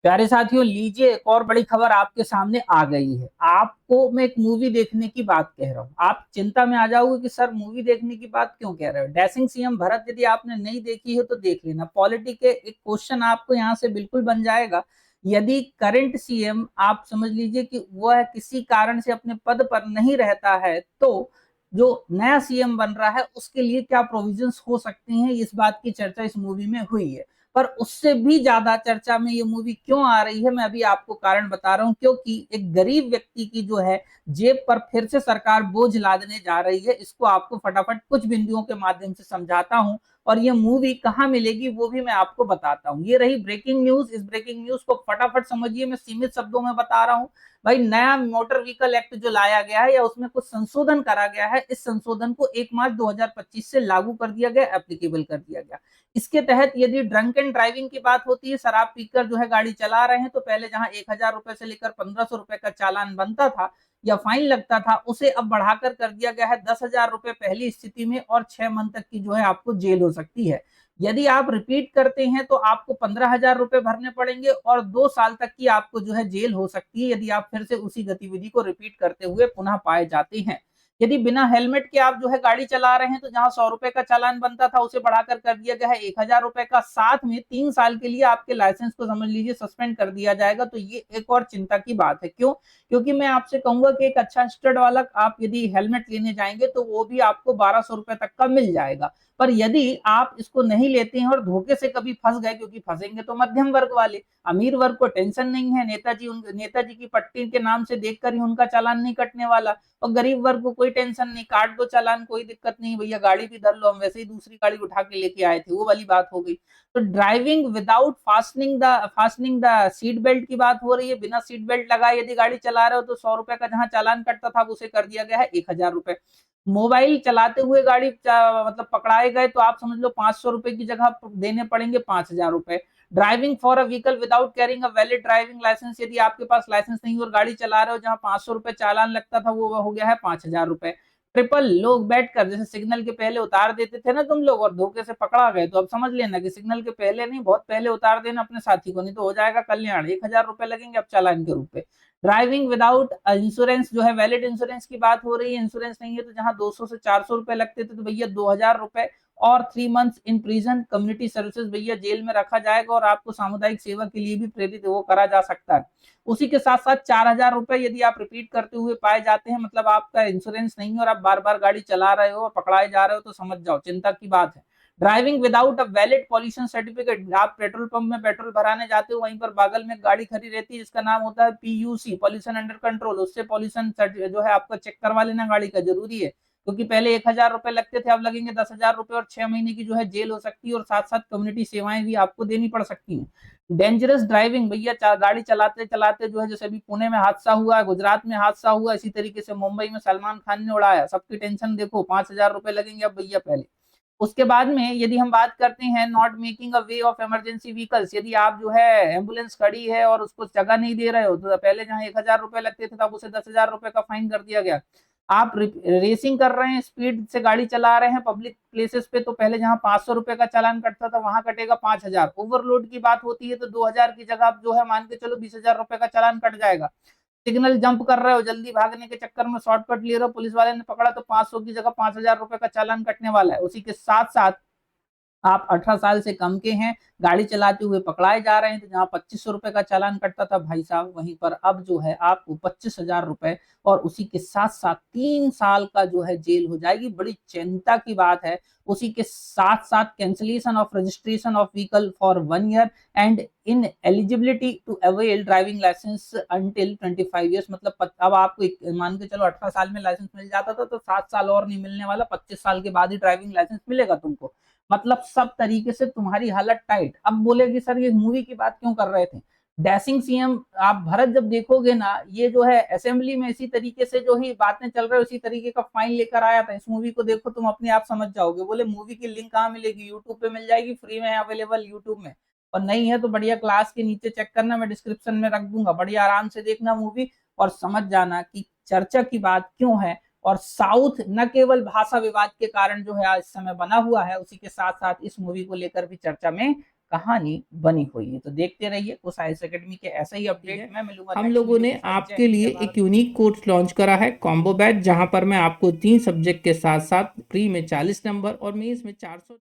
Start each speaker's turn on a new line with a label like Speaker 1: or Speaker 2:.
Speaker 1: प्यारे साथियों, लीजिए एक और बड़ी खबर आपके सामने आ गई है। आपको मैं एक मूवी देखने की बात कह रहा हूँ, आप चिंता में आ जाओगे कि सर मूवी देखने की बात क्यों कह रहे हो। डैशिंग सीएम भरत यदि आपने नहीं देखी है तो देख लेना। पॉलिटी के एक क्वेश्चन आपको यहाँ से बिल्कुल बन जाएगा। यदि करंट सीएम आप समझ लीजिए कि वह किसी कारण से अपने पद पर नहीं रहता है, तो जो नया सीएम बन रहा है उसके लिए क्या प्रोविजंस हो सकती हैं, इस बात की चर्चा इस मूवी में हुई है। पर उससे भी ज्यादा चर्चा में ये मूवी क्यों आ रही है, मैं अभी आपको कारण बता रहा हूं। क्योंकि एक गरीब व्यक्ति की जो है जेब पर फिर से सरकार बोझ लादने जा रही है। इसको आपको फटाफट कुछ बिंदुओं के माध्यम से समझाता हूं, और ये मूवी कहां मिलेगी वो भी मैं आपको बताता हूं। ये रही ब्रेकिंग न्यूज। इस ब्रेकिंग न्यूज को फटाफट समझिए, मैं सीमित शब्दों में बता रहा हूं। भाई, नया मोटर व्हीकल एक्ट जो लाया गया है या उसमें कुछ संशोधन करा गया है, इस संशोधन को 1 मार्च 2025 से लागू कर दिया गया, एप्लीकेबल कर दिया गया। इसके तहत यदि ड्रंक एंड ड्राइविंग की बात होती है, शराब पीकर जो है गाड़ी चला रहे हैं, तो पहले जहां 1,000 रुपए से लेकर 1,500 रुपए का चालान बनता था या फाइन लगता था, उसे अब बढ़ाकर कर दिया गया है 10,000 रुपए पहली स्थिति में, और 6 मंथ तक की जो है आपको जेल हो सकती है। यदि आप रिपीट करते हैं तो आपको 15,000 रुपए भरने पड़ेंगे, और 2 साल तक की आपको जो है जेल हो सकती है यदि आप फिर से उसी गतिविधि को रिपीट करते हुए पुनः पाए जाते हैं। यदि बिना हेलमेट के आप जो है गाड़ी चला रहे हैं, तो जहां 100 रुपए का चालान बनता था उसे बढ़ाकर कर दिया गया है 1,000 रुपए का। साथ में 3 साल के लिए आपके लाइसेंस को समझ लीजिए सस्पेंड कर दिया जाएगा। तो ये एक और चिंता की बात है। क्यों? क्योंकि मैं आपसे कहूंगा कि एक अच्छा स्टड वाला आप यदि हेलमेट लेने जाएंगे तो वो भी आपको 1,200 रुपए तक का मिल जाएगा। पर यदि आप इसको नहीं लेते हैं और धोखे से कभी फंस गए, क्योंकि फंसेंगे तो मध्यम वर्ग वाले, अमीर वर्ग को टेंशन नहीं है, नेताजी की पट्टी के नाम से देखकर ही उनका चालान नहीं कटने वाला। और गरीब वर्ग को कोई टेंशन नहीं, काट दो चालान, कोई दिक्कत नहीं भैया, गाड़ी भी धर लो, हम वैसे ही दूसरी गाड़ी उठा के लेके आए थे, वो वाली बात हो गई। तो driving without fastening the seat belt की बात हो रही है। बिना सीट बेल्ट लगाए यदि गाड़ी चला रहे हो तो 100 रुपए का जहां चालान कटता था उसे कर दिया गया है 1,000 रुपए। मोबाइल चलाते हुए गाड़ी मतलब पकड़ाए गए तो आप समझ लो 500 रुपए की जगह देने पड़ेंगे 5,000 रुपए। Driving for a vehicle without carrying a valid driving licence, यदि आपके पास लाइसेंस नहीं और गाड़ी चला रहे हो, जहां 500 रुपए चालान लगता था वो हो गया है 5,000 रुपए। ट्रिपल लोग बैठकर जैसे सिग्नल के पहले उतार देते थे ना तुम लोग, और धोखे से पकड़ा गए, तो अब समझ लेना कि सिग्नल के पहले नहीं, बहुत पहले उतार देना अपने साथी को, नहीं तो हो जाएगा कल्याण। 1,000 रुपए लगेंगे अब चालान के रूप में। ड्राइविंग विदाउट इंश्योरेंस जो है, वैलिड इंश्योरेंस की बात हो रही है, इंश्योरेंस नहीं है तो जहां 200 से 400 रुपए लगते थे तो भैया 2,000 रुपए, और 3 months in prison, community services, भैया जेल में रखा जाएगा और आपको सामुदायिक सेवा के लिए भी प्रेरित वो करा जा सकता है। उसी के साथ साथ 4,000 रुपए यदि आप रिपीट करते हुए पाए जाते हैं, मतलब आपका इंश्योरेंस नहीं है और आप बार बार गाड़ी चला रहे हो और पकड़ाए जा रहे हो, तो समझ जाओ चिंता की बात है। Driving without a valid pollution certificate, आप पेट्रोल पंप में पेट्रोल भराने जाते हो, वहीं पर बगल में गाड़ी खड़ी रहती है जिसका नाम होता है पीयूसी, पॉल्यूशन अंडर कंट्रोल, उससे पॉल्यूशन जो है आपका चेक करवा लेना गाड़ी का, जरूरी है। क्योंकि पहले 1,000 रुपए लगते थे, अब लगेंगे 10,000 रुपए, और 6 महीने की जो है जेल हो सकती है, और साथ साथ कम्युनिटी सेवाएं भी आपको देनी पड़ सकती हैं। डेंजरस ड्राइविंग, भैया गाड़ी चलाते चलाते जो है, जैसे अभी पुणे में हादसा हुआ, गुजरात में हादसा हुआ, इसी तरीके से मुंबई में सलमान खान ने उड़ाया, सबकी टेंशन देखो, 5,000 रुपए लगेंगे अब भैया पहले। उसके बाद में यदि हम बात करते हैं not making a way of emergency vehicles, यदि आप जो है एम्बुलेंस खड़ी है और उसको जगह नहीं दे रहे हो, तो पहले जहां 1,000 रुपए लगते थे तब उसे 10,000 रुपए का फाइन कर दिया गया। आप रेसिंग कर रहे हैं, स्पीड से गाड़ी चला रहे हैं पब्लिक प्लेसेस पे, तो पहले जहां 500 रुपए का चालान कटता था वहां कटेगा 5,000। ओवरलोड की बात होती है तो 2,000 की जगह आप जो है मान के चलो 20,000 रुपए का चालान कट जाएगा। सिग्नल जंप कर रहे हो, जल्दी भागने के चक्कर में शॉर्टकट ले रहे हो, पुलिस वाले ने पकड़ा तो 500 की जगह 5,000 रुपए का चालान कटने वाला है। उसी के साथ साथ आप 18 साल से कम के हैं, गाड़ी चलाते हुए पकड़ाए जा रहे हैं, तो जहां 2,500 रुपए का चालान कटता था भाई साहब, वहीं पर अब जो है आपको 25,000 रुपए, और उसी के साथ साथ 3 साल का जो है जेल हो जाएगी। बड़ी चिंता की बात है। उसी के साथ साथ cancellation of registration of vehicle for 1 year, and in eligibility to avail driving licence until 25 years, मतलब अब आपको मान के चलो 18 साल में लाइसेंस मिल जाता था, तो 7 साल और नहीं मिलने वाला, 25 साल के बाद ही ड्राइविंग लाइसेंस मिलेगा तुमको। मतलब सब तरीके से तुम्हारी हालत टाइट। अब बोलेगी सर ये मूवी की बात क्यों कर रहे थे। डैशिंग सीएम, आप भरत जब देखोगे ना, ये जो है असेंबली में इसी तरीके से जो ही बातें चल रहे उसी तरीके का फाइन लेकर आया था। इस मूवी को देखो, तुम अपने आप समझ जाओगे। बोले मूवी की लिंक कहाँ मिलेगी, यूट्यूब पे मिल जाएगी, फ्री में अवेलेबल यूट्यूब में, और नहीं है तो बढ़िया क्लास के नीचे चेक करना, मैं डिस्क्रिप्शन में रख दूंगा, बढ़िया आराम से देखना मूवी, और समझ जाना कि चर्चा की बात क्यों है। और साउथ न केवल भाषा विवाद के कारण जो है इस समय बना हुआ है, उसी के साथ साथ इस मूवी को लेकर भी चर्चा में कहानी बनी हुई है। तो देखते रहिए कुछ आईएएस एकेडमी के ऐसा ही अपडेट मैं मिलूंगा।
Speaker 2: हम लोगों ने आपके लिए एक यूनिक कोर्स लॉन्च करा है, कॉम्बो बैच, जहां पर मैं आपको 3 सब्जेक्ट के साथ साथ प्री में 40 नंबर और मेंस में 400